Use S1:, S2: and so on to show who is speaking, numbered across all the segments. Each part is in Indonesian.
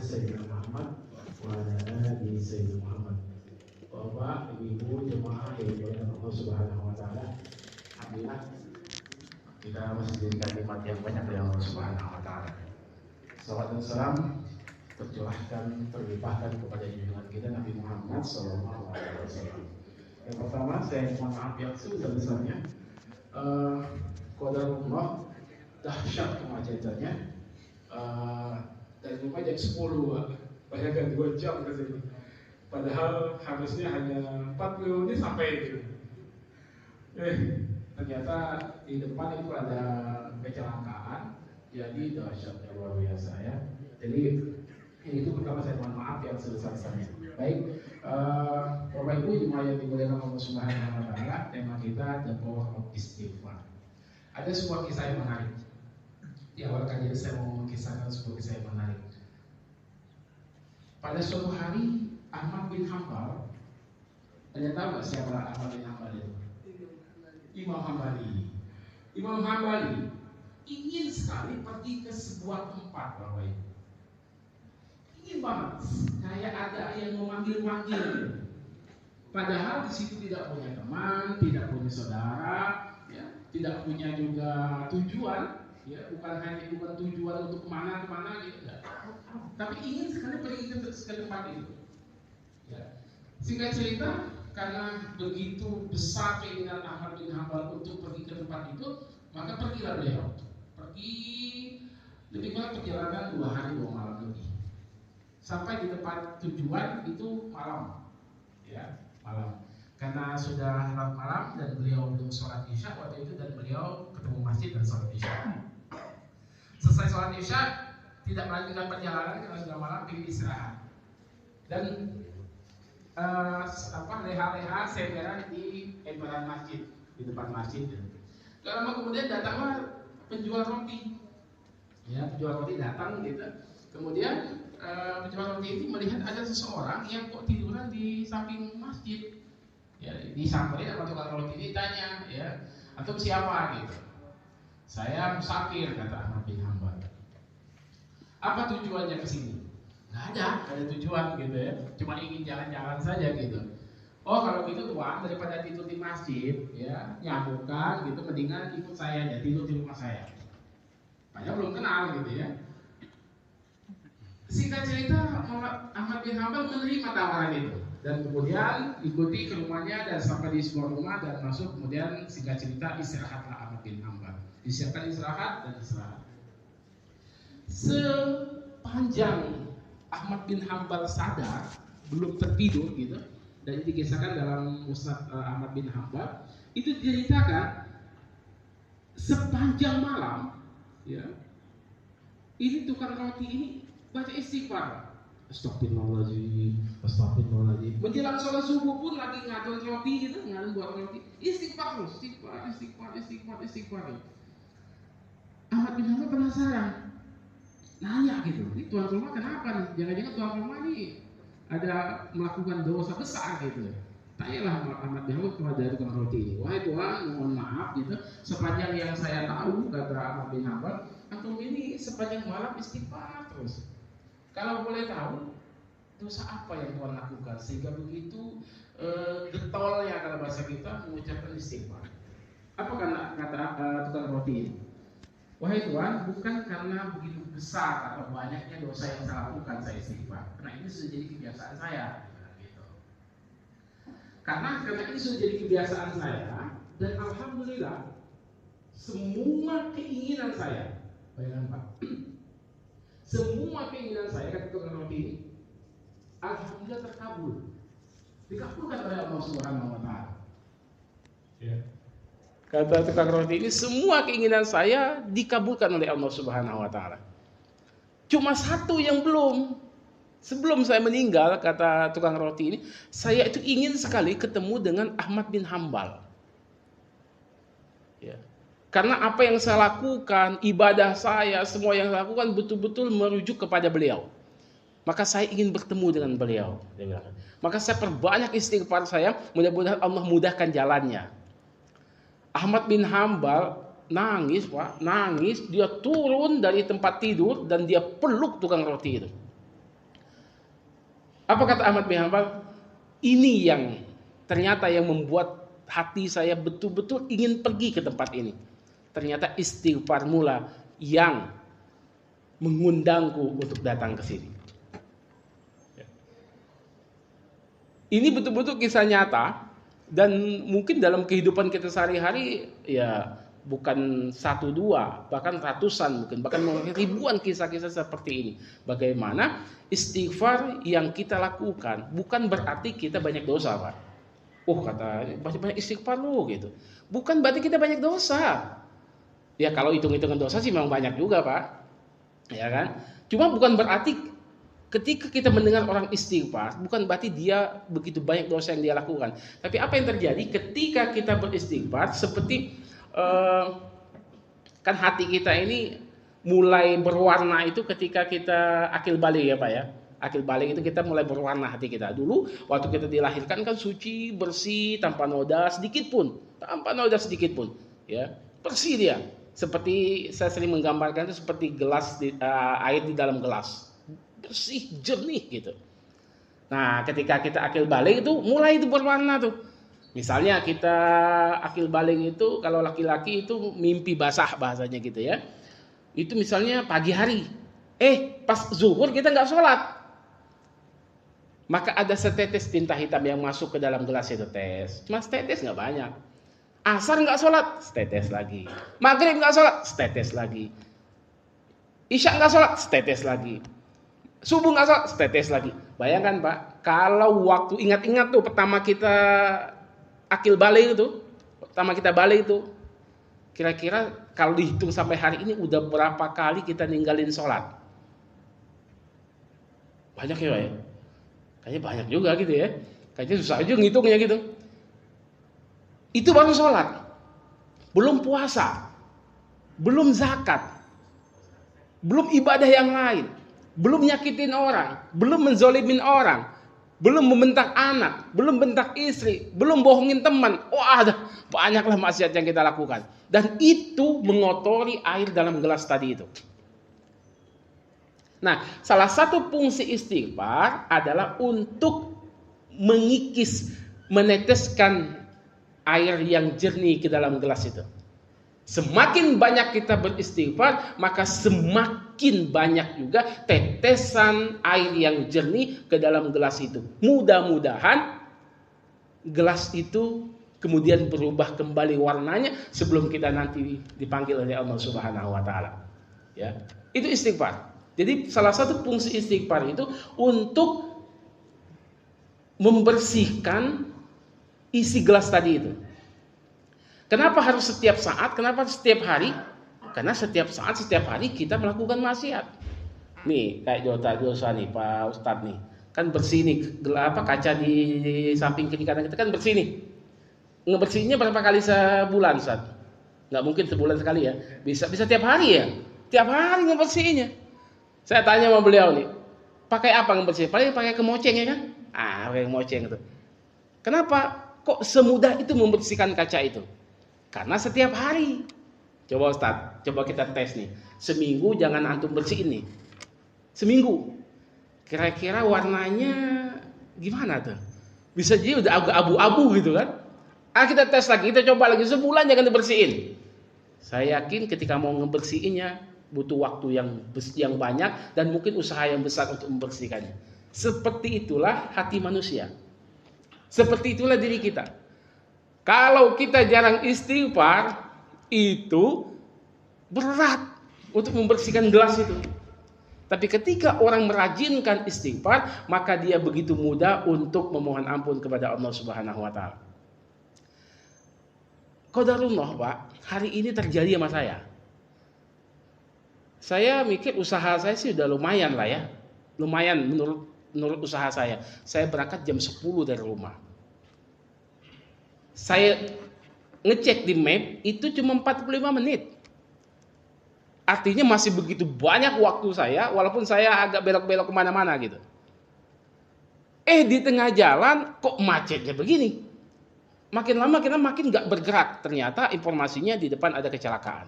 S1: Sayyidina Muhammad wa ala ali Sayyidina Muhammad. Bapak, Ibu, jemaah yang dimuliakan Allah Subhanahu wa taala. Alhamdulillah kita masih diberikan nikmat yang banyak dari Allah Subhanahu wa taala. Salawat dan salam tercurahkan, terlimpahkan kepada junjungan kita Nabi Muhammad sallallahu alaihi wasallam. Yang pertama, saya mohon maaf yang sebesar-besarnya. Qadarullah dahsyat kemacetannya. Dari rumah jam 10, bayangkan 2 jam ke sini. Padahal harusnya hanya 40 menit sampai gitu. Ternyata di depan itu ada kecelakaan, jadi dahsyatnya luar biasa ya. Jadi itu pertama saya mohon maaf yang sebesar-besarnya. Baik, Bapak Ibu jemaah yang dimuliakan Allah Subhanahu wa taala, tema kita The Power of Istighfar. Ada sebuah kisah yang menarik. Di awal kajian saya mau mengisahkan sebuah kisah yang menarik. Pada suatu hari Ahmad bin Hanbal, Anda tahu nggak siapa Ahmad bin Hanbal itu? Imam Hambali. Imam Hambali ingin sekali pergi ke sebuah tempat, Bapak Ibu. Ingin banget, kayak ada yang memanggil-manggil. Padahal di situ tidak punya teman, tidak punya saudara, ya, tidak punya juga tujuan, ya, bukan tujuan untuk kemana gitu, enggak. Tapi ingin sekali pergi ke tempat itu. Ya. Singkat cerita, karena begitu besar keinginan Ahmad bin Hanbal untuk pergi ke tempat itu, maka pergilah beliau. Pergi lebih kurang perjalanan 2 hari 2 malam lebih. Sampai di tempat tujuan itu malam, ya, malam. Karena sudah larut malam dan beliau belum sholat isya waktu itu, dan beliau ketemu masjid dan sholat isya. Selesai sholat isya, tidak melanjutkan perjalanan karena sudah malam, ingin istirahat. Dan leha-leha semberan di emperan masjid, di depan masjid. Gak lama kemudian datanglah penjual roti. Ya, penjual roti datang gitu. Kemudian penjual roti itu melihat ada seseorang yang kok tiduran di samping masjid. Ya, disamperin sama tukang roti ini, tanya, ya, antum siapa gitu. Saya musafir, kata Ahmad bin Hanbal. Apa tujuannya ke sini? Nggak ada tujuan gitu ya. Cuma ingin jalan-jalan saja gitu. Oh, kalau gitu tuan, daripada tidur di masjid, ya, nyamukan gitu, mendingan ikut saya aja, tidur di rumah saya. Padahal belum kenal gitu ya. Singkat cerita, Ahmad bin Hanbal menerima tawaran itu dan kemudian ikuti ke rumahnya dan sampai di sebuah rumah dan masuk. Kemudian singkat cerita istirahatlah Ahmad bin Hanbal. Disiapkan istirahat dan istirahat. Sepanjang Ahmad bin Hanbal sadar, belum tertidur gitu, dan ini dikisahkan dalam Musnad Ahmad bin Hanbal, itu diceritakan sepanjang malam, ya, ini tukang roti ini baca istighfar. Astagfirullahaladzim, astagfirullahaladzim. Menjelang sholat subuh pun lagi ngadon roti gitu, ngadon buat roti, istighfar. Ahmad bin Hanbal penasaran, nanya gitu, ini tuan rumah kenapa nih? Jangan-jangan tuan rumah nih ada melakukan dosa besar gitu. Tanyalah Ahmad bin Hanbal kepada tukang roti ini, wahai tuan, mohon maaf gitu, sepanjang yang saya tahu, kata Ahmad bin Hanbal, antum ini sepanjang malam istighfar terus. Kalau boleh tahu, dosa apa yang tuan lakukan sehingga begitu getolnya kalau bahasa kita mengucapkan istighfar? Apa kata tukang roti ini? Wahai Tuhan, bukan karena begitu besar atau banyaknya dosa yang saya lakukan saya istighfar, karena ini sudah jadi kebiasaan saya. Gitu. Karena ini sudah jadi kebiasaan saya, dan alhamdulillah semua keinginan saya, bayangkan Pak, semua keinginan saya, kata tukang roti ini, alhamdulillah terkabul, dikabulkan oleh Allah Subhanahu wa taala. Ya. Kata tukang roti ini, semua keinginan saya dikabulkan oleh Allah Subhanahu wa taala. Cuma satu yang belum. Sebelum saya meninggal, kata tukang roti ini, saya itu ingin sekali ketemu dengan Ahmad bin Hanbal. Ya. Karena apa yang saya lakukan, ibadah saya, semua yang saya lakukan betul-betul merujuk kepada beliau. Maka saya ingin bertemu dengan beliau. Maka saya perbanyak istighfar saya, mudah-mudahan Allah mudahkan jalannya. Ahmad bin Hanbal nangis, Pak, nangis. Dia turun dari tempat tidur dan dia peluk tukang roti itu. Apa kata Ahmad bin Hanbal? Ini yang ternyata yang membuat hati saya betul-betul ingin pergi ke tempat ini. Ternyata istighfar mula yang mengundangku untuk datang ke sini. Ini betul-betul kisah nyata dan mungkin dalam kehidupan kita sehari-hari ya bukan satu dua, bahkan ratusan mungkin, bahkan ribuan kisah-kisah seperti ini. Bagaimana istighfar yang kita lakukan bukan berarti kita banyak dosa, Pak. Oh, kata banyak istighfar lu gitu. Bukan berarti kita banyak dosa. Ya kalau hitung-hitungan dosa sih memang banyak juga, Pak. Ya kan? Cuma bukan berarti ketika kita mendengar orang istighfar, bukan berarti dia begitu banyak dosa yang dia lakukan. Tapi apa yang terjadi ketika kita beristighfar, seperti kan hati kita ini mulai berwarna itu ketika kita akil balik ya Pak ya. Akil balik itu kita mulai berwarna hati kita. Dulu waktu kita dilahirkan kan suci, bersih, tanpa noda sedikit pun. Tanpa noda sedikit pun. Ya, bersih dia. Seperti saya sering menggambarkan itu seperti gelas air di dalam gelas. Bersih, jernih gitu. Nah, ketika kita akil balik itu mulai itu berwarna tuh. Misalnya kita akil balik itu kalau laki-laki itu mimpi basah bahasanya gitu ya. Itu misalnya pagi hari. Pas zuhur kita nggak sholat. Maka ada setetes tinta hitam yang masuk ke dalam gelas itu tes. Cuma setetes nggak banyak. Asar nggak sholat, setetes lagi. Maghrib nggak sholat, setetes lagi. Isya nggak sholat, setetes lagi. Subuh nggak sholat, setetes lagi. Bayangkan Pak, kalau waktu ingat-ingat tuh pertama kita akil balik itu, pertama kita balik itu, kira-kira kalau dihitung sampai hari ini udah berapa kali kita ninggalin sholat? Banyak ya Pak ya? Kayaknya banyak juga gitu ya. Kayaknya susah aja ngitungnya gitu. Itu baru sholat. Belum puasa. Belum zakat. Belum ibadah yang lain. Belum nyakitin orang. Belum menzolimin orang. Belum membentak anak, belum bentak istri, belum bohongin teman. Wah, banyaklah maksiat yang kita lakukan. Dan itu mengotori air dalam gelas tadi itu. Nah, salah satu fungsi istighfar adalah untuk mengikis, meneteskan air yang jernih ke dalam gelas itu. Semakin banyak kita beristighfar, maka semakin banyak juga tetesan air yang jernih ke dalam gelas itu. Mudah-mudahan gelas itu kemudian berubah kembali warnanya sebelum kita nanti dipanggil oleh Allah Subhanahu wa taala. Ya. Itu istighfar. Jadi salah satu fungsi istighfar itu untuk membersihkan isi gelas tadi itu. Kenapa harus setiap saat? Kenapa harus setiap hari? Karena setiap saat, setiap hari kita melakukan maksiat. Nih, kayak dosa nih Pak Ustadz nih. Kan bersih nih, kaca di samping kiri kanan kita kan bersih nih. Ngebersihinnya berapa kali sebulan, Ustadz? Nggak mungkin sebulan sekali ya. Bisa tiap hari ya. Tiap hari ngebersihinnya. Saya tanya sama beliau nih, pakai apa ngebersihin? Paling pakai kemoceng ya kan? Pakai kemoceng itu. Kenapa? Kok semudah itu membersihkan kaca itu? Karena setiap hari. Coba Ustaz, coba kita tes nih. Seminggu jangan antum bersihin nih. Seminggu. Kira-kira warnanya gimana tuh? Bisa jadi udah agak abu-abu gitu kan? Kita tes lagi, kita coba lagi sebulan jangan dibersihin. Saya yakin ketika mau ngebersihinnya butuh waktu yang banyak dan mungkin usaha yang besar untuk membersihkannya. Seperti itulah hati manusia. Seperti itulah diri kita. Kalau kita jarang istighfar, itu berat untuk membersihkan gelas itu. Tapi ketika orang merajinkan istighfar, maka dia begitu mudah untuk memohon ampun kepada Allah Subhanahu wa taala. Qadarullah, Pak, hari ini terjadi sama saya. Saya mikir usaha saya sih udah lumayan lah ya. Lumayan menurut usaha saya. Saya berangkat jam 10 dari rumah. Saya ngecek di map itu cuma 45 menit. Artinya masih begitu banyak waktu saya, walaupun saya agak belok-belok kemana-mana gitu. Di tengah jalan kok macetnya begini. Makin lama kita makin gak bergerak. Ternyata informasinya di depan ada kecelakaan.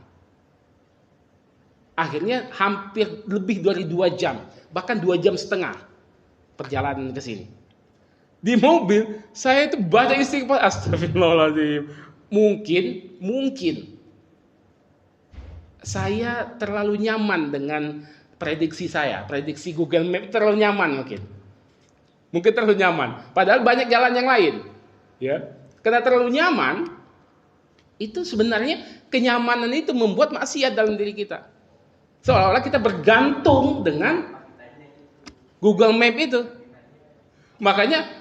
S1: Akhirnya hampir lebih dari 2 jam, bahkan 2 jam setengah. perjalanan ke sini. Di mobil saya itu baca istighfar, astagfirullahaladzim. Mungkin saya terlalu nyaman dengan prediksi Google Map terlalu nyaman mungkin terlalu nyaman. Padahal banyak jalan yang lain, ya. Karena terlalu nyaman, itu sebenarnya kenyamanan itu membuat maksiat dalam diri kita. Seolah-olah kita bergantung dengan Google Map itu. Makanya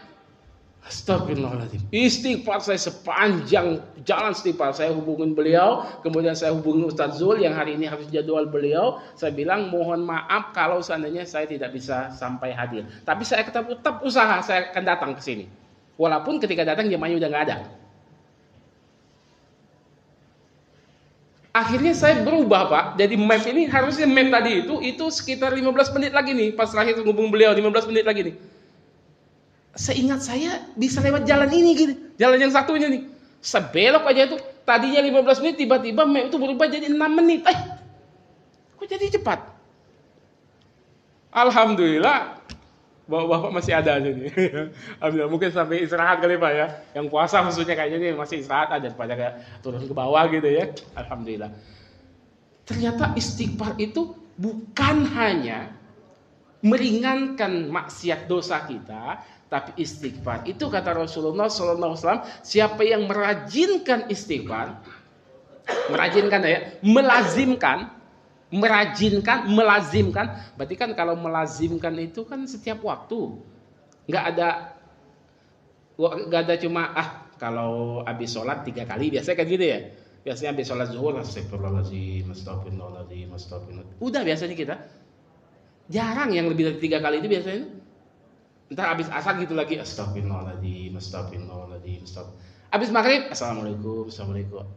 S1: astagfirullahaladzim, istighfar saya sepanjang jalan istighfar. Saya hubungin beliau, kemudian saya hubungi Ustadz Zul yang hari ini harus jadwal beliau. Saya bilang mohon maaf kalau seandainya saya tidak bisa sampai hadir. Tapi saya tetap usaha, saya akan datang ke sini. Walaupun ketika datang jemaahnya udah nggak ada. Akhirnya saya berubah, Pak. Jadi map ini harusnya map tadi itu sekitar 15 menit lagi nih. Pas terakhir ngubung beliau 15 menit lagi nih. Seingat saya bisa lewat jalan ini gitu. Jalan yang satunya nih. Sebelok aja itu. Tadinya 15 menit tiba-tiba map itu berubah jadi 6 menit. Kok jadi cepat? Alhamdulillah. Bapak masih ada aja nih. Alhamdulillah, mungkin sampai istirahat kali Pak ya. Yang puasa khususnya kayaknya nih masih istirahat aja daripada kayak turun ke bawah gitu ya. Alhamdulillah. Ternyata istighfar itu bukan hanya meringankan maksiat dosa kita, tapi istighfar itu kata Rasulullah SAW, siapa yang merajinkan istighfar, melazimkan, berarti kan kalau melazimkan itu kan setiap waktu, nggak ada cuma kalau habis sholat 3 kali biasanya kan gitu ya, biasanya habis sholat zuhur astagfirullahaladzim, udah biasanya kita jarang yang lebih dari 3 kali itu biasanya. Ntar habis asar gitu lagi astagfirullahaladzim. Habis maghrib assalamualaikum,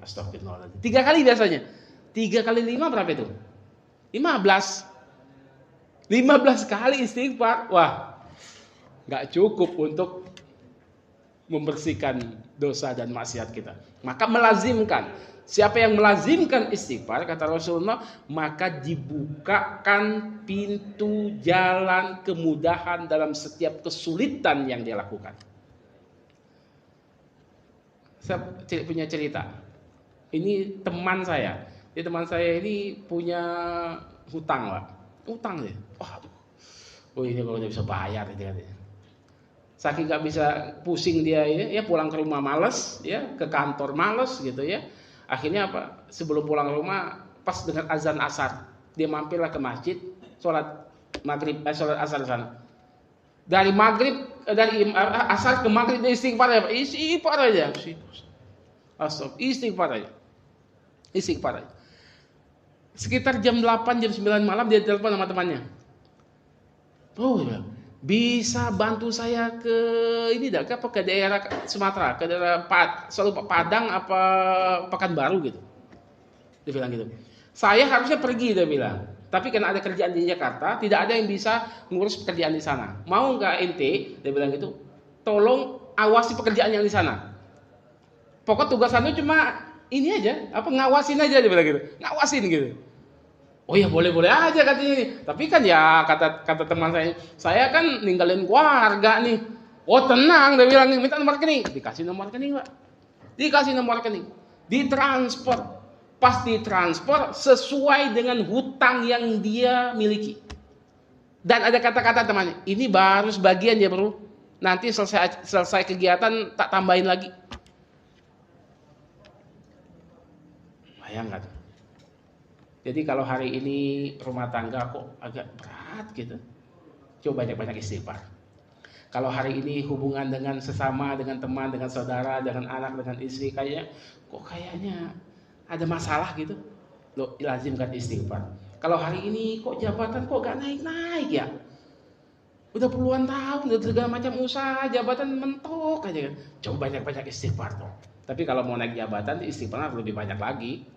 S1: astagfirullahaladzim. 3 kali biasanya. 3 kali 5 berapa itu? 15 kali istighfar. Wah, gak cukup untuk membersihkan dosa dan maksiat kita. Maka melazimkan. Siapa yang melazimkan istighfar, kata Rasulullah, maka dibukakan pintu jalan kemudahan dalam setiap kesulitan yang dia lakukan. Saya punya cerita. Ini teman saya. Teman saya ini punya hutang, Pak. Hutang ya. Ini kalau dia bisa bayar gitu kan. Saking nggak bisa pusing dia ya pulang ke rumah males, ya ke kantor males gitu ya. Akhirnya apa? Sebelum pulang ke rumah pas dengan azan asar, dia mampirlah ke masjid, sholat maghrib, sholat asar di sana. Dari asar ke maghrib dia istighfar aja, istighfar aja. Sekitar jam 8, jam 9 malam dia telepon sama temannya. Bisa bantu saya ke ke daerah Sumatera, ke daerah Padang apa Pekanbaru gitu. Dia bilang gitu. Saya harusnya pergi, dia bilang. Tapi karena ada kerjaan di Jakarta, tidak ada yang bisa ngurus pekerjaan di sana. Mau nggak ente? Dia bilang gitu. Tolong awasi pekerjaan yang di sana. Pokok tugasannya cuma ini aja, ngawasin aja, dia bilang gitu. Ngawasin gitu. Oh ya boleh-boleh aja katanya. Tapi kan ya kata teman saya kan ninggalin keluarga nih. Oh tenang, dia bilang minta nomor rekening. Dikasih nomor rekening, Pak. Dikasih nomor rekening. Ditransfer. Pas ditransfer sesuai dengan hutang yang dia miliki. Dan ada kata-kata temannya, ini baru sebagian ya bro. Nanti selesai kegiatan tak tambahin lagi. Bayangkan. Jadi kalau hari ini rumah tangga kok agak berat gitu, coba banyak-banyak istighfar. Kalau hari ini hubungan dengan sesama, dengan teman, dengan saudara, dengan anak, dengan istri kayaknya ada masalah gitu, lo lazimkan istighfar. Kalau hari ini kok jabatan kok gak naik-naik ya, udah puluhan tahun, udah segala macam usaha, jabatan mentok aja kan. Coba banyak-banyak istighfar dong. Tapi kalau mau naik jabatan, istighfar lebih banyak lagi.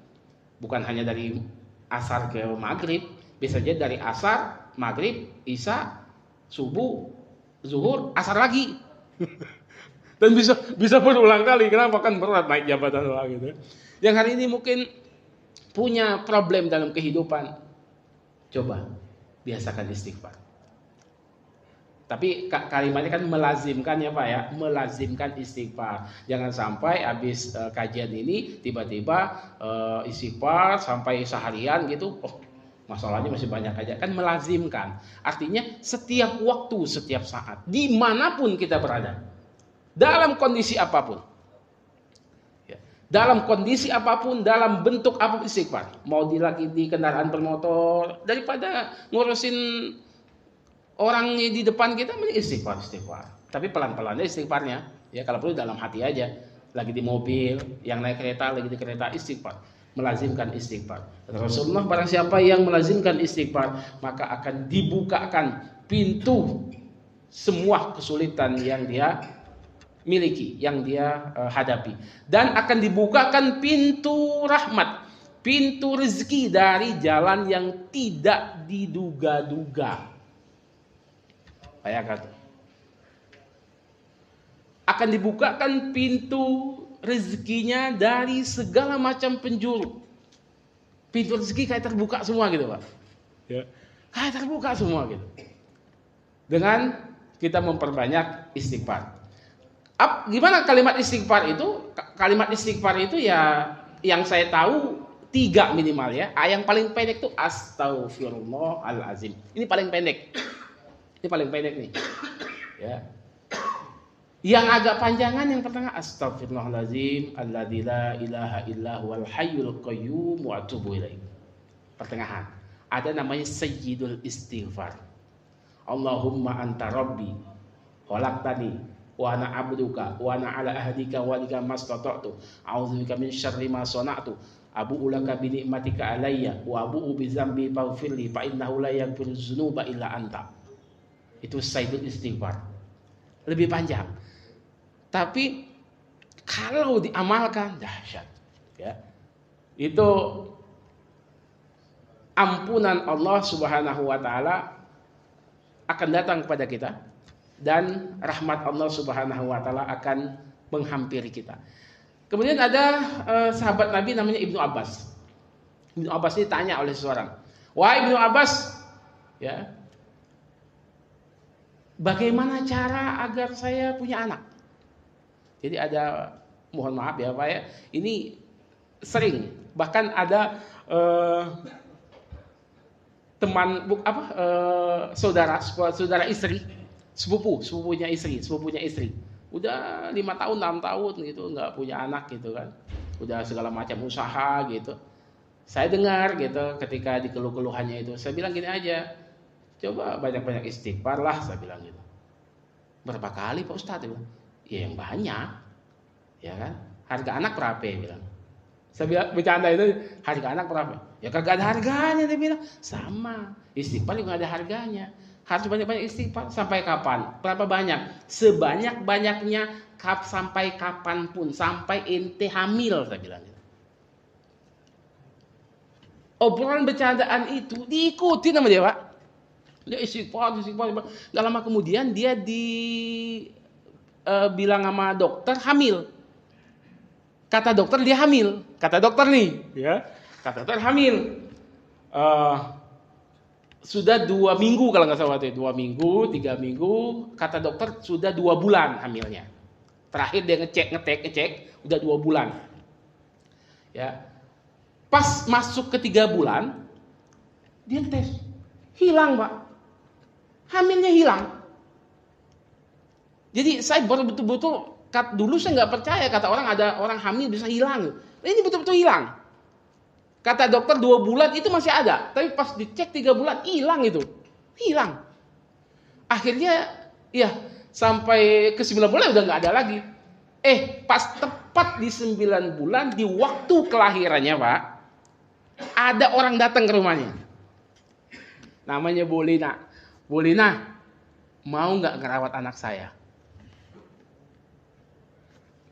S1: Bukan hanya dari asar ke maghrib, bisa jadi dari asar, maghrib, isya, subuh, zuhur, asar lagi. Dan bisa berulang kali. Kenapa? Kan berat naik jabatan gitu. Yang hari ini mungkin punya problem dalam kehidupan, coba biasakan istighfar. Tapi kalimatnya kan melazimkan ya Pak ya, melazimkan istighfar. Jangan sampai habis kajian ini tiba-tiba istighfar sampai seharian gitu, oh masalahnya masih banyak aja. Kan melazimkan. Artinya setiap waktu, setiap saat, dimanapun kita berada, dalam kondisi apapun, ya, dalam kondisi apapun, dalam bentuk apapun istighfar. Mau di kendaraan bermotor, daripada ngurusin orang di depan kita, mending istighfar. Tapi pelan-pelan aja istighfarnya. Ya kalau perlu dalam hati aja. Lagi di mobil, yang naik kereta, lagi di kereta, istighfar. Melazimkan istighfar. Rasulullah, barang siapa yang melazimkan istighfar, maka akan dibukakan pintu semua kesulitan yang dia miliki, yang dia hadapi. Dan akan dibukakan pintu rahmat, pintu rezeki dari jalan yang tidak diduga-duga. Ayat kata, akan dibukakan pintu rezekinya dari segala macam penjuru. Pintu rezeki kayak terbuka semua gitu Pak. Ya. Kayak terbuka semua gitu. Dengan kita memperbanyak istighfar. Gimana kalimat istighfar itu? Kalimat istighfar itu ya yang saya tahu 3 minimal ya. Yang paling pendek itu Astaghfirullahalazim. Ini paling pendek. Ini paling pendek nih. Ya. Yang agak panjangan yang pertama Astaghfirullahalazim alladzi la ilaha illa huwal hayyul qayyum wa atubu ilaih. Pertengahan. Ada namanya Sayyidul Istighfar. Allahumma anta rabbi khalaqtani wa ana abduka wa ana ala ahdika wa lika mastata'tu a'udzubika min syarri ma sana'tu abu'u laka bi ni'matika alayya wa abu'u bi dzambi faghfirli fa innahu la yaghfiru dzunuba illa anta. Itu Sayyidul Istighfar. Lebih panjang. Tapi kalau diamalkan dahsyat. Ya. Itu ampunan Allah Subhanahu wa taala akan datang kepada kita dan rahmat Allah Subhanahu wa taala akan menghampiri kita. Kemudian ada sahabat Nabi namanya Ibnu Abbas. Ibnu Abbas ini tanya oleh seseorang, "Wahai Ibnu Abbas, ya, bagaimana cara agar saya punya anak?" Jadi ada, mohon maaf ya Pak ya, ini sering, bahkan ada teman saudara istri, sepupunya istri, udah 5 tahun 6 tahun gitu nggak punya anak gitu kan, udah segala macam usaha gitu. Saya dengar gitu ketika dikeluh-keluhannya itu, saya bilang gini aja, coba banyak-banyak istighfar lah, saya bilang gitu. Berapa kali Pak Ustadz? Dia bilang, ya yang banyak, ya kan. Harga anak berapa? Dia bilang. Saya bilang bercanda itu, harga anak berapa? Ya kagak ada harganya, dia bilang. Sama, istighfar juga ada harganya. Harus banyak-banyak istighfar. Sampai kapan? Berapa banyak? Sebanyak-banyaknya, sampai kapanpun, sampai ente hamil, saya bilang. Obrolan bercandaan itu diikuti sama dia Pak. Dia istighfar. Gak lama kemudian dia bilang sama dokter hamil. Kata dokter dia hamil. Kata dokter nih, ya. Kata dokter hamil. Sudah 2 minggu kalau nggak salah waktu itu. 2 minggu, 3 minggu. Kata dokter sudah 2 bulan hamilnya. Terakhir dia ngecek, udah 2 bulan. Ya. Pas masuk ke 3 bulan, dia tes. Hilang Pak. Hamilnya hilang. Jadi saya baru betul-betul, dulu saya nggak percaya kata orang ada orang hamil bisa hilang. Ini betul-betul hilang. Kata dokter 2 bulan itu masih ada, tapi pas dicek 3 bulan hilang itu, hilang. Akhirnya ya sampai ke 9 bulan udah nggak ada lagi. Pas tepat di 9 bulan di waktu kelahirannya Pak, ada orang datang ke rumahnya. Namanya Bu Lina. Bu Lina, mau nggak ngerawat anak saya?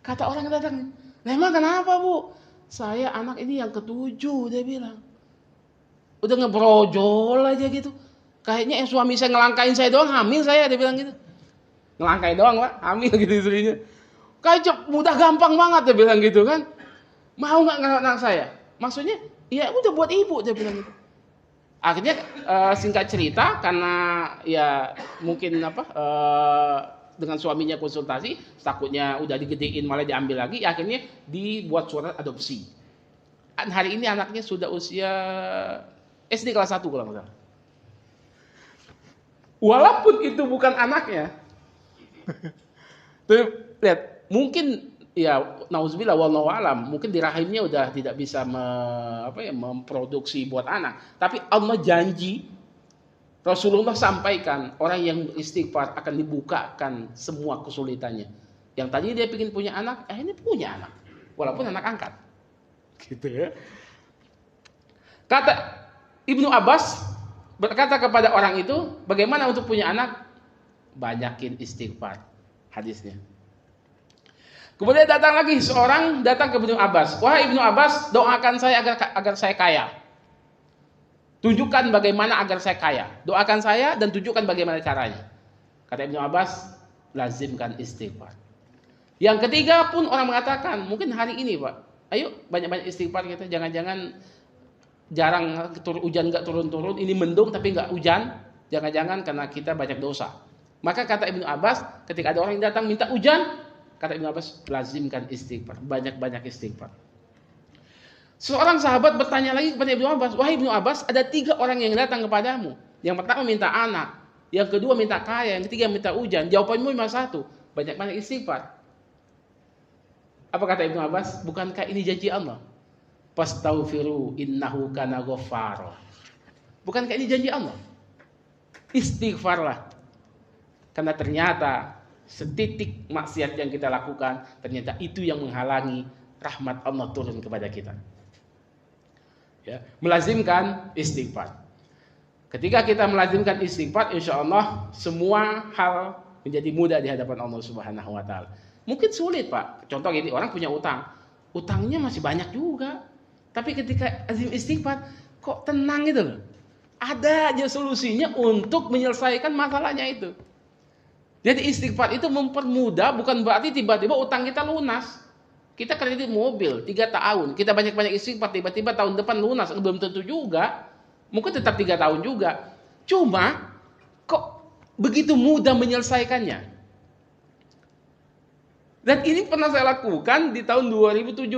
S1: Kata orang datang, "Emang kenapa Bu? Saya anak ini yang ke-7," dia bilang. Udah ngebrojol aja gitu. Kayaknya suami saya ngelangkain saya doang, hamil saya, dia bilang gitu. Ngelangkain doang Pak, hamil gitu istrinya. Kayak mudah gampang banget dia bilang gitu kan. Mau nggak ngerawat anak saya? Maksudnya, ya udah buat ibu, dia bilang gitu. Akhirnya singkat cerita, karena ya mungkin dengan suaminya konsultasi, takutnya udah digedein malah diambil lagi, akhirnya dibuat surat adopsi. Hari ini anaknya sudah usia SD kelas 1 kalau nggak salah. Walaupun itu bukan anaknya. Tuh, lihat, mungkin ya nauzubillah wallahu alam, mungkin di rahimnya udah tidak bisa memproduksi buat anak, tapi Allah janji, Rasulullah sampaikan, orang yang beristighfar akan dibukakan semua kesulitannya. Yang tadi dia ingin punya anak, ini punya anak, walaupun anak angkat. Gitu ya. Kata Ibnu Abbas berkata kepada orang itu, bagaimana untuk punya anak? Banyakin istighfar. Hadisnya. Kemudian datang lagi seorang datang ke Ibnu Abbas. Wahai Ibnu Abbas, doakan saya agar saya kaya. Tunjukkan bagaimana agar saya kaya. Doakan saya dan tunjukkan bagaimana caranya. Kata Ibnu Abbas, lazimkan istighfar. Yang ketiga pun orang mengatakan, mungkin hari ini Pak, ayo banyak-banyak istighfar kita. Jangan-jangan jarang hujan nggak turun-turun, ini mendung tapi nggak hujan. Jangan-jangan karena kita banyak dosa. Maka kata Ibnu Abbas, ketika ada orang yang datang minta hujan, kata Ibnu Abbas, lazimkan istighfar, banyak-banyak istighfar. Seorang sahabat bertanya lagi kepada Ibnu Abbas, wahai Ibnu Abbas, ada 3 orang yang datang kepadamu. Yang pertama minta anak, yang kedua minta kaya, yang ketiga minta hujan. Jawabanmu cuma 1, banyak-banyak istighfar. Apa kata Ibnu Abbas? Bukankah ini janji Allah? Fastaghfiru innahu kana ghaffara. Bukankah ini janji Allah? Istighfarlah. Karena ternyata setitik maksiat yang kita lakukan, ternyata itu yang menghalangi rahmat Allah turun kepada kita. Ya, melazimkan istighfar. Ketika kita melazimkan istighfar, insya Allah semua hal menjadi mudah di hadapan Allah Subhanahu Wa Taala. Mungkin sulit Pak. Contoh gini, orang punya utang, utangnya masih banyak juga, tapi ketika azim istighfar, kok tenang gitu loh. Ada aja solusinya untuk menyelesaikan masalahnya itu. Jadi istighfar itu mempermudah, bukan berarti tiba-tiba utang kita lunas. Kita kredit mobil 3 tahun, kita banyak-banyak istighfar, tiba-tiba tahun depan lunas, belum tentu juga. Mungkin tetap 3 tahun juga. Cuma kok begitu mudah menyelesaikannya. Dan ini pernah saya lakukan di tahun 2017.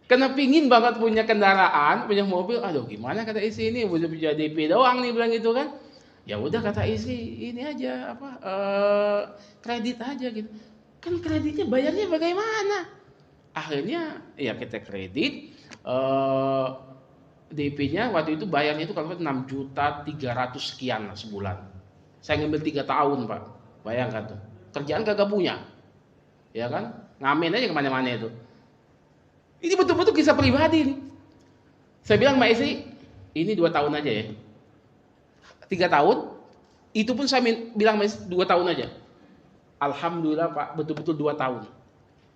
S1: Karena pingin banget punya kendaraan, punya mobil. Aduh gimana kata istri ini, udah bisa DP doang nih bilang gitu kan. Ya udah kata istri, ini aja kredit aja gitu. Kan kreditnya bayarnya bagaimana? Akhirnya ya kita kredit, DP-nya waktu itu bayarnya itu kalau 6.300.000 sekian lah sebulan. Saya ngambil 3 tahun Pak, bayangkan tuh. Kerjaan kagak punya, ya kan? Ngamen aja kemana-mana itu. Ini betul-betul kisah pribadi nih. Saya bilang sama istri, ini 2 tahun aja ya. 3 tahun, itu pun saya bilang 2 tahun aja. Alhamdulillah Pak, betul-betul 2 tahun.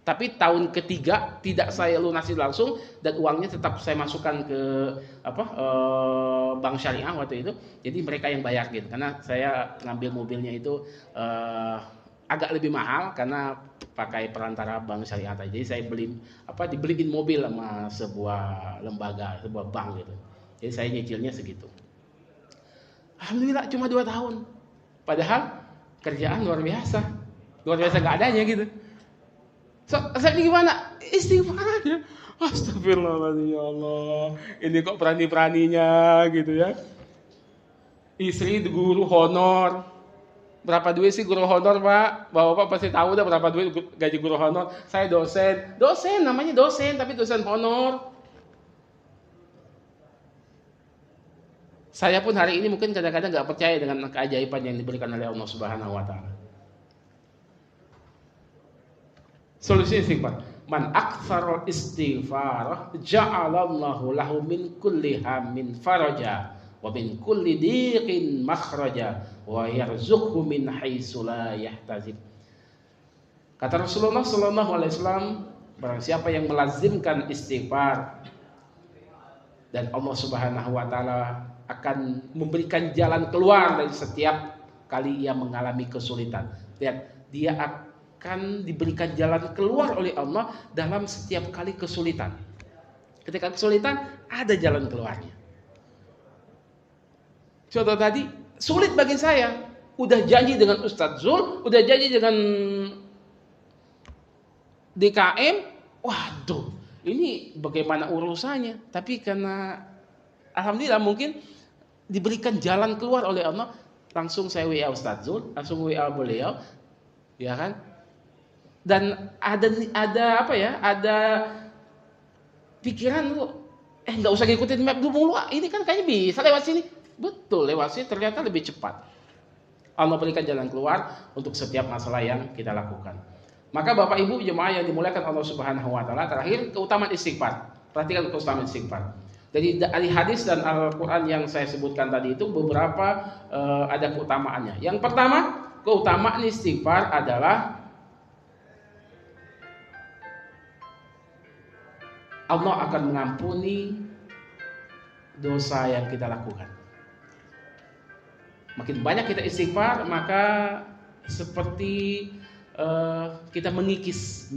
S1: Tapi tahun ketiga tidak saya lunasi langsung dan uangnya tetap saya masukkan ke bank syariah waktu itu. Jadi mereka yang bayar gitu. Karena saya ngambil mobilnya itu agak lebih mahal karena pakai perantara bank syariah. Jadi saya dibeliin mobil sama sebuah lembaga, sebuah bank gitu. Jadi saya nyicilnya segitu. Alhamdulillah cuma 2 tahun. Padahal kerjaan luar biasa gak adanya gitu. Saya gimana? Istighfar aja. Astagfirullahaladzim ya Allah. Ini kok berani-beraninya gitu ya. Istri guru honor. Berapa duit sih guru honor Pak? Bapak pasti tahu dah berapa duit gaji guru honor. Saya dosen. Dosen namanya dosen tapi dosen honor. Saya pun hari ini mungkin kadang-kadang gak percaya dengan keajaiban yang diberikan oleh Allah Subhanahu Wa Taala. Solusi istighfar. Man aktsara istighfar ja'alallahu lahu min kulli hammin faraja wa min kulli dhiqin makhraja wa yarzuqhu min haitsu la yahtasib. Kata Rasulullah sallallahu alaihi wasallam, barang siapa yang melazimkan istighfar dan Allah Subhanahu wa taala akan memberikan jalan keluar dari setiap kali ia mengalami kesulitan. Lihat, dia akan diberikan jalan keluar oleh Allah dalam setiap kali kesulitan. Ketika kesulitan, ada jalan keluarnya. Contoh tadi, sulit bagi saya. Udah janji dengan Ustadz Zul, udah janji dengan DKM, waduh, ini bagaimana urusannya? Tapi karena alhamdulillah mungkin diberikan jalan keluar oleh Allah, langsung saya WA Ustadz Zul, langsung WA beliau, ya kan? Dan ada apa ya? Ada pikiran lu, nggak usah ngikutin map dulu, ini kan kayaknya bisa lewat sini. Betul, lewat sini ternyata lebih cepat. Allah berikan jalan keluar untuk setiap masalah yang kita lakukan. Maka Bapak Ibu jemaah yang dimuliakan Allah Subhanahu wa taala, terakhir keutamaan istighfar. Perhatikan keutamaan istighfar. Jadi dari hadis dan Al-Qur'an yang saya sebutkan tadi itu beberapa ada keutamaannya. Yang pertama, keutamaan istighfar adalah Allah akan mengampuni dosa yang kita lakukan. Makin banyak kita istighfar, maka seperti kita mengikis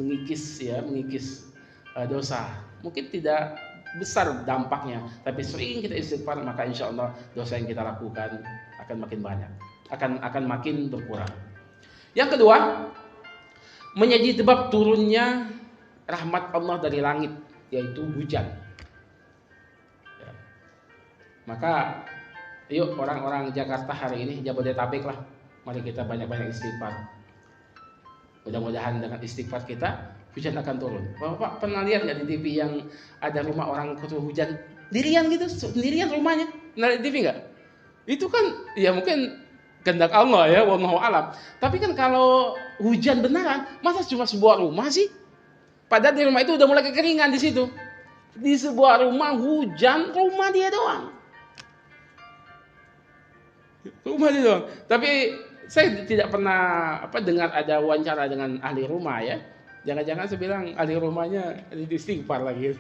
S1: dosa. Mungkin tidak besar dampaknya, tapi sering kita istighfar, maka insya Allah dosa yang kita lakukan akan makin banyak, akan makin berkurang. Yang kedua, menjadi sebab turunnya rahmat Allah dari langit, yaitu hujan. Ya. Maka yuk orang-orang Jakarta hari ini, Jabodetabek lah, mari kita banyak-banyak istighfar. Mudah-mudahan dengan istighfar kita, hujan akan turun. Bapak pernah lihat nggak di TV yang ada rumah orang ketemu hujan sendirian gitu, sendirian rumahnya, pernah lihat TV nggak? Itu kan ya mungkin kehendak Allah ya, wallahu alam. Tapi kan kalau hujan beneran, masa cuma sebuah rumah sih? Padahal di rumah itu udah mulai kekeringan di situ. Di sebuah rumah hujan, rumah dia doang. Rumah dia doang. Tapi saya tidak pernah dengar ada wawancara dengan ahli rumah ya. Jangan-jangan saya bilang ahli rumahnya istighfar lagi.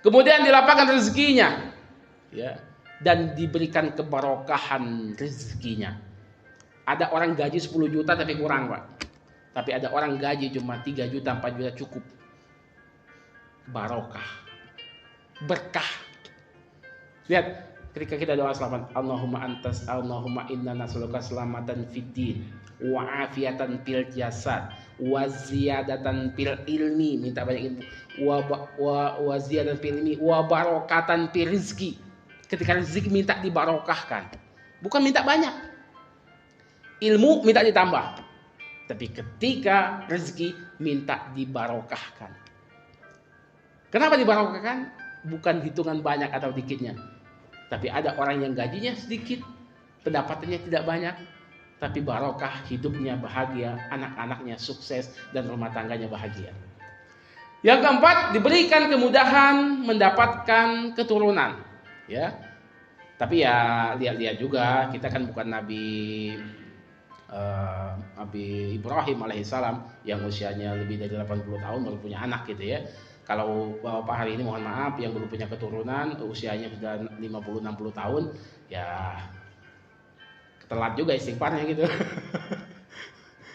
S1: Kemudian dilapangkan rezekinya, ya, dan diberikan kebarokahan rezekinya. Ada orang gaji 10 juta tapi kurang, Pak. Tapi ada orang gaji cuma 3 juta, 4 juta cukup. Barokah, berkah. Lihat, ketika kita doa selamat, Allahumma inna nas'aluka selamatan fid din wa afiatan fil jasad wa ziyadatan fil ilmi, minta banyak ilmu, wa ziyadatan fil ilmi wa barokatan fil rizki. Ketika rezeki minta dibarokahkan, bukan minta banyak. Ilmu minta ditambah, tapi ketika rezeki minta dibarokahkan. Kenapa dibarokahkan? Bukan hitungan banyak atau dikitnya. Tapi ada orang yang gajinya sedikit, pendapatannya tidak banyak, tapi barokah, hidupnya bahagia, anak-anaknya sukses, dan rumah tangganya bahagia. Yang keempat, diberikan kemudahan mendapatkan keturunan. Ya, tapi ya lihat-lihat juga, kita kan bukan Nabi Ibrahim alaihissalam yang usianya lebih dari 80 tahun baru punya anak gitu ya. Kalau Bapak hari ini mohon maaf yang belum punya keturunan, usianya sudah 50-60 tahun, ya telat juga istighfarnya gitu.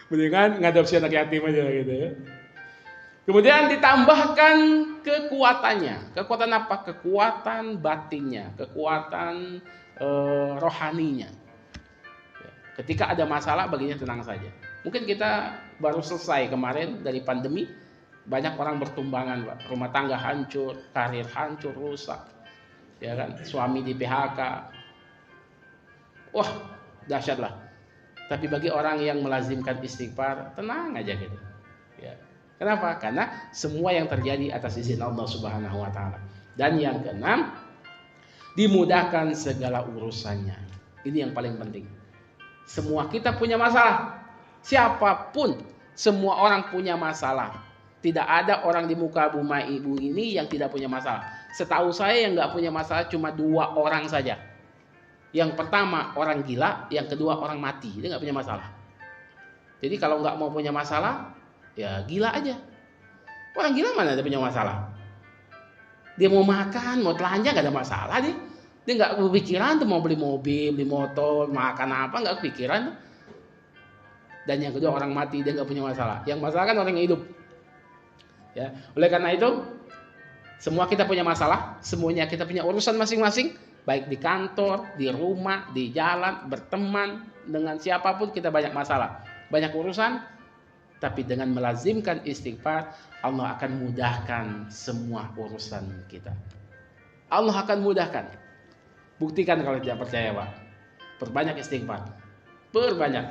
S1: Mendingan ngadopsi anak yatim aja gitu ya. Kemudian ditambahkan kekuatannya. Kekuatan apa? Kekuatan batinnya, kekuatan rohaninya. Ketika ada masalah baginya tenang saja. Mungkin kita baru selesai kemarin dari pandemi, banyak orang bertumbangan, Pak. Rumah tangga hancur, karir hancur, rusak. Ya kan? Suami di PHK. Wah, dahsyatlah. Tapi bagi orang yang melazimkan istighfar, tenang aja gitu. Ya. Kenapa? Karena semua yang terjadi atas izin Allah Subhanahu wa taala. Dan yang keenam, dimudahkan segala urusannya. Ini yang paling penting. Semua kita punya masalah. Siapapun, semua orang punya masalah. Tidak ada orang di muka bumi ibu ini yang tidak punya masalah. Setahu saya yang nggak punya masalah cuma 2 orang saja. Yang pertama orang gila, yang kedua orang mati. Dia nggak punya masalah. Jadi kalau nggak mau punya masalah, ya gila aja. Orang gila mana ada punya masalah? Dia mau makan, mau telanjang nggak ada masalah dia. Dia nggak kepikiran tuh mau beli mobil, beli motor, makan apa, nggak kepikiran. Dan yang kedua orang mati, dia nggak punya masalah. Yang masalah kan orang yang hidup. Ya, oleh karena itu semua kita punya masalah, semuanya kita punya urusan masing-masing, baik di kantor, di rumah, di jalan, berteman dengan siapapun kita banyak masalah, banyak urusan. Tapi dengan melazimkan istighfar, Allah akan mudahkan semua urusan kita. Allah akan mudahkan. Buktikan kalau tidak percaya, Pak. Perbanyak istighfar. Perbanyak.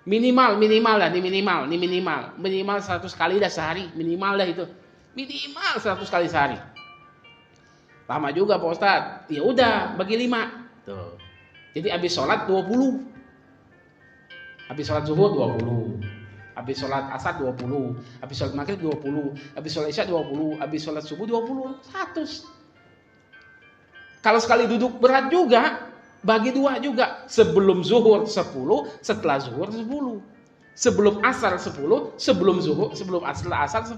S1: Minimal lah, minimal 100 kali dah sehari, minimal dah itu. Minimal 100 kali sehari. Lama juga Pak Ustadz. Ya udah, bagi 5. Tuh. Jadi habis sholat 20. Habis sholat zuhur 20. Habis sholat asar 20, habis sholat maghrib 20, habis sholat isya 20, habis sholat subuh 20, 100. Kalau sekali duduk berat juga, bagi 2 juga. Sebelum zuhur 10, setelah zuhur 10. Sebelum asar 10, sebelum zuhur, sebelum asar 10.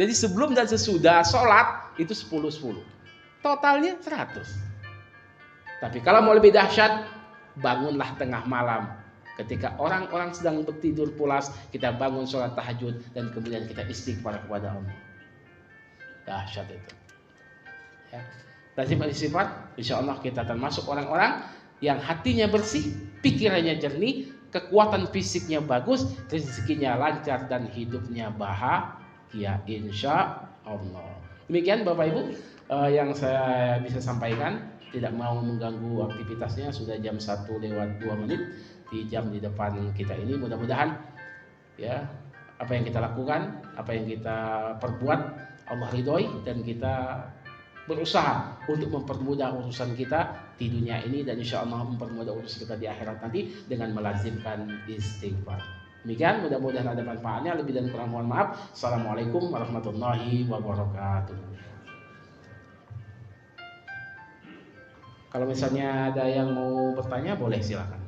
S1: Jadi sebelum dan sesudah sholat itu 10. Totalnya 100. Tapi kalau mau lebih dahsyat, bangunlah tengah malam. Ketika orang-orang sedang bertidur pulas, kita bangun sholat tahajud dan kemudian kita istighfar kepada Allah. Dahsyat itu. Ya. Lazim istighfar, insya Allah kita termasuk orang-orang yang hatinya bersih, pikirannya jernih, kekuatan fisiknya bagus, rezekinya lancar dan hidupnya bahagia, insya Allah. Demikian Bapak Ibu yang saya bisa sampaikan. Tidak mau mengganggu aktivitasnya, sudah jam 1:02 di jam di depan kita ini. Mudah-mudahan ya apa yang kita lakukan, apa yang kita perbuat Allah ridhoi, dan kita berusaha untuk mempermudah urusan kita di dunia ini, dan insya Allah mempermudah urusan kita di akhirat nanti dengan melazimkan istighfar. Demikian, mudah-mudahan ada manfaatnya. Lebih dan kurang mohon maaf. Assalamualaikum warahmatullahi wabarakatuh. Kalau misalnya ada yang mau bertanya, boleh silakan.